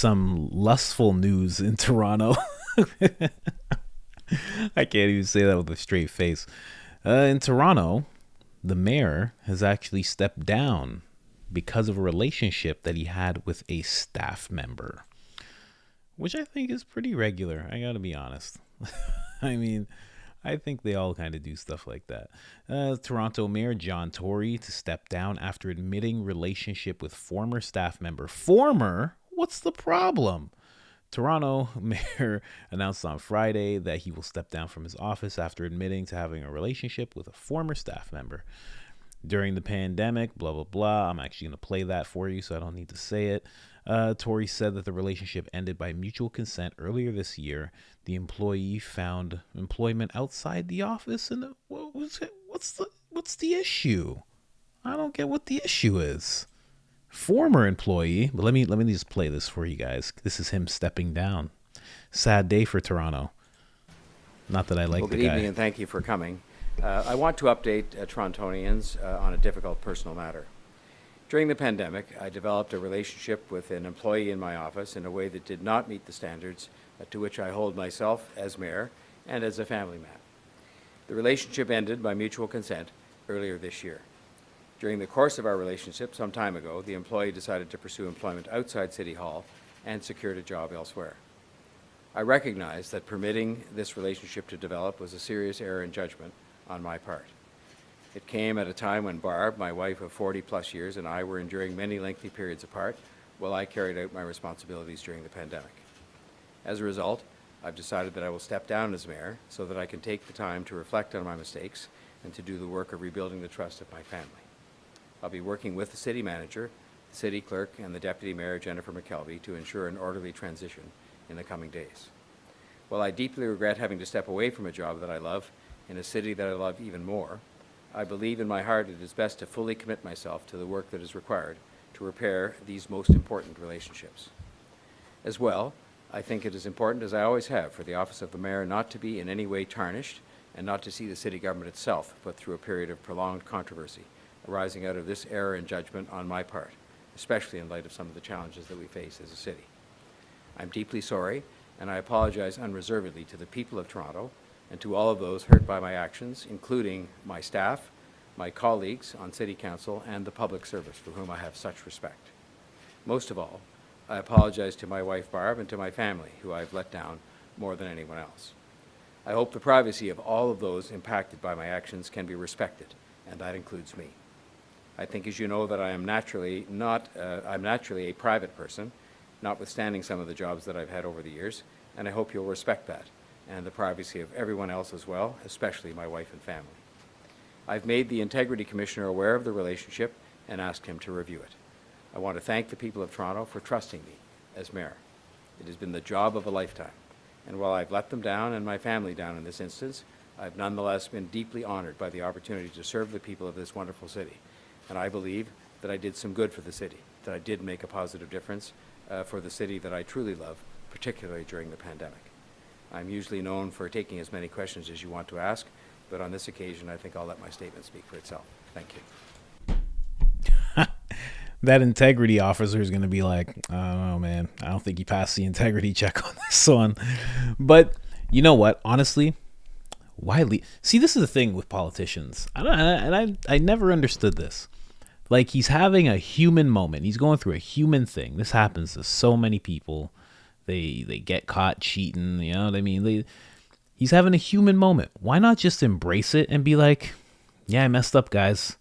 some lustful news in Toronto. I can't even say that with a straight face. In Toronto, the mayor has actually stepped down because of a relationship that he had with a staff member, which I think is pretty regular. I gotta be honest. I mean, I think they all kind of do stuff like that. Toronto Mayor John Tory to step down after admitting relationship with former staff member. Former? What's the problem? Toronto Mayor announced on Friday that he will step down from his office after admitting to having a relationship with a former staff member. During the pandemic, blah, blah, blah. I'm actually going to play that for you, so I don't need to say it. Tory said that the relationship ended by mutual consent earlier this year. The employee found employment outside the office, and what's the issue? I don't get what the issue is. Former employee, but let me just play this for you guys. This is him stepping down. Sad day for Toronto. Not that I like the guy. Good evening, and thank you for coming. I want to update Torontonians on a difficult personal matter. During the pandemic, I developed a relationship with an employee in my office in a way that did not meet the standards to which I hold myself as mayor and as a family man. The relationship ended by mutual consent earlier this year. During the course of our relationship some time ago, the employee decided to pursue employment outside City Hall and secured a job elsewhere. I recognize that permitting this relationship to develop was a serious error in judgment on my part. It came at a time when Barb, my wife of 40-plus years, and I were enduring many lengthy periods apart while I carried out my responsibilities during the pandemic. As a result, I've decided that I will step down as mayor so that I can take the time to reflect on my mistakes and to do the work of rebuilding the trust of my family. I'll be working with the city manager, the city clerk, and the deputy mayor, Jennifer McKelvey, to ensure an orderly transition in the coming days. While I deeply regret having to step away from a job that I love in a city that I love even more, I believe in my heart it is best to fully commit myself to the work that is required to repair these most important relationships. As well, I think it is important, as I always have, for the office of the mayor not to be in any way tarnished and not to see the city government itself put through a period of prolonged controversy arising out of this error in judgment on my part, especially in light of some of the challenges that we face as a city. I'm deeply sorry, and I apologize unreservedly to the people of Toronto and to all of those hurt by my actions, including my staff, my colleagues on City Council, and the public service for whom I have such respect. Most of all, I apologize to my wife Barb and to my family, who I've let down more than anyone else. I hope the privacy of all of those impacted by my actions can be respected, and that includes me. I think, as you know, that I'm naturally a private person, notwithstanding some of the jobs that I've had over the years, and I hope you'll respect that and the privacy of everyone else as well, especially my wife and family. I've made the Integrity Commissioner aware of the relationship and asked him to review it. I want to thank the people of Toronto for trusting me as mayor. It has been the job of a lifetime, and while I've let them down and my family down in this instance, I've nonetheless been deeply honored by the opportunity to serve the people of this wonderful city. And I believe that I did some good for the city, that I did make a positive difference for the city that I truly love, particularly during the pandemic. I'm usually known for taking as many questions as you want to ask, but on this occasion, I think I'll let my statement speak for itself. Thank you. That integrity officer is going to be like, I don't know, man. I don't think he passed the integrity check on this one. But you know what? Honestly, why see, this is the thing with politicians. I never understood this. Like, he's having a human moment. He's going through a human thing. This happens to so many people. They get caught cheating. You know what I mean? He's having a human moment. Why not just embrace it and be like, yeah, I messed up, guys.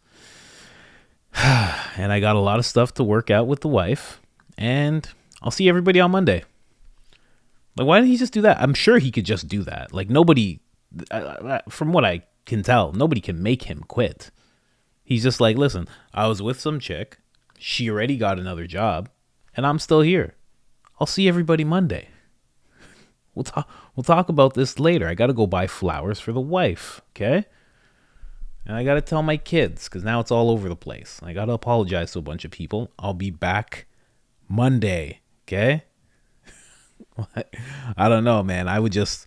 And I got a lot of stuff to work out with the wife. And I'll see everybody on Monday. Like, why didn't he just do that? I'm sure he could just do that. Like, nobody, from what I can tell, nobody can make him quit. He's just like, listen, I was with some chick. She already got another job. And I'm still here. I'll see everybody Monday. We'll talk about this later. I got to go buy flowers for the wife, okay? And I got to tell my kids, because now it's all over the place. I got to apologize to a bunch of people. I'll be back Monday, okay? I don't know, man. I would just,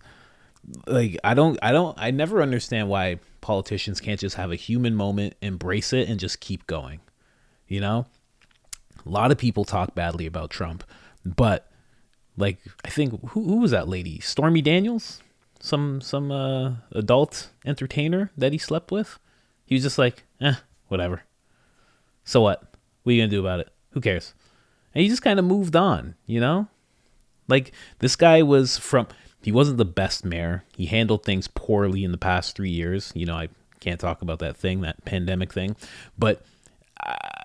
like, I never understand why politicians can't just have a human moment, embrace it, and just keep going. You know? A lot of people talk badly about Trump, but Like, I think, who was that lady? Stormy Daniels? Some adult entertainer that he slept with? He was just like, whatever. So what? What are you going to do about it? Who cares? And he just kind of moved on, you know? Like, this guy he wasn't the best mayor. He handled things poorly in the past 3 years. You know, I can't talk about that pandemic thing. But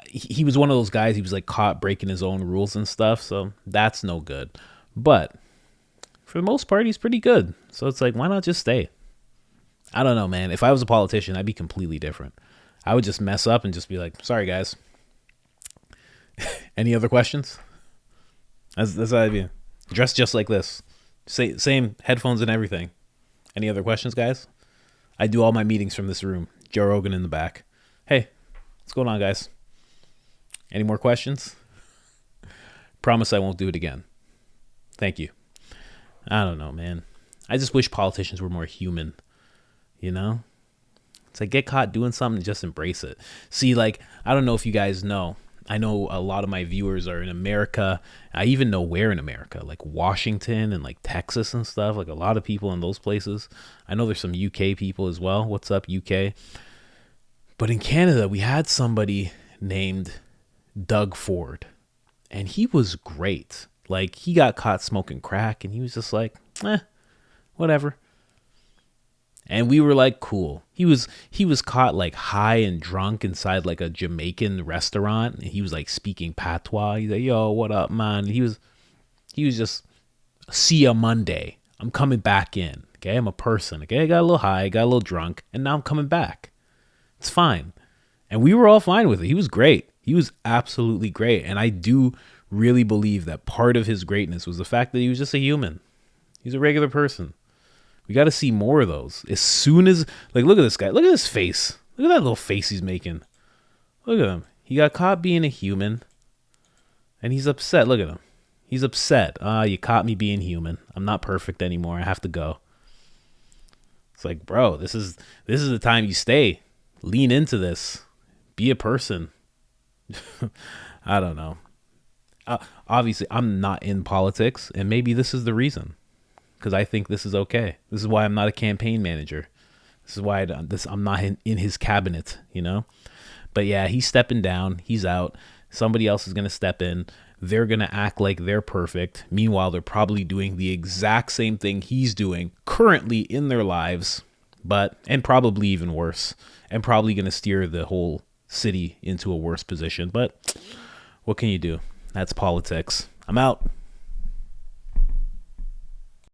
he was one of those guys, he was like caught breaking his own rules and stuff. So that's no good. But for the most part, he's pretty good. So it's like, why not just stay? I don't know, man. If I was a politician, I'd be completely different. I would just mess up and just be like, sorry, guys. Any other questions? That's how I'd be. Dressed just like this. Same headphones and everything. Any other questions, guys? I do all my meetings from this room. Joe Rogan in the back. Hey, what's going on, guys? Any more questions? Promise I won't do it again. Thank you. I don't know, man. I just wish politicians were more human, you know? It's like, get caught doing something, just embrace it. See, like, I don't know if you guys know. I know a lot of my viewers are in America. I even know where in America, like Washington and like Texas and stuff. Like a lot of people in those places. I know there's some UK people as well. What's up, UK? But in Canada, we had somebody named Doug Ford, and he was great. Like, he got caught smoking crack, and he was just like, whatever. And we were like, cool. He was caught like high and drunk inside like a Jamaican restaurant, and he was like speaking patois. He's like, yo, what up, man? And he was just, see ya Monday. I'm coming back in. Okay, I'm a person. Okay, I got a little high, got a little drunk, and now I'm coming back. It's fine. And we were all fine with it. He was great. He was absolutely great. And I do really believe that part of his greatness was the fact that he was just a human. He's a regular person. We got to see more of those. As soon as, like, look at this guy. Look at his face. Look at that little face he's making. Look at him. He got caught being a human, and he's upset. Look at him. He's upset. You caught me being human. I'm not perfect anymore. I have to go. It's like, bro, this is the time you stay. Lean into this. Be a person. I don't know. Obviously, I'm not in politics, and maybe this is the reason. Because I think this is okay. This is why I'm not a campaign manager. This is why I'm not in his cabinet, you know? But yeah, he's stepping down. He's out. Somebody else is going to step in. They're going to act like they're perfect. Meanwhile, they're probably doing the exact same thing he's doing currently in their lives, and probably even worse, and probably going to steer the whole city into a worse position. But what can you do? That's politics. I'm out.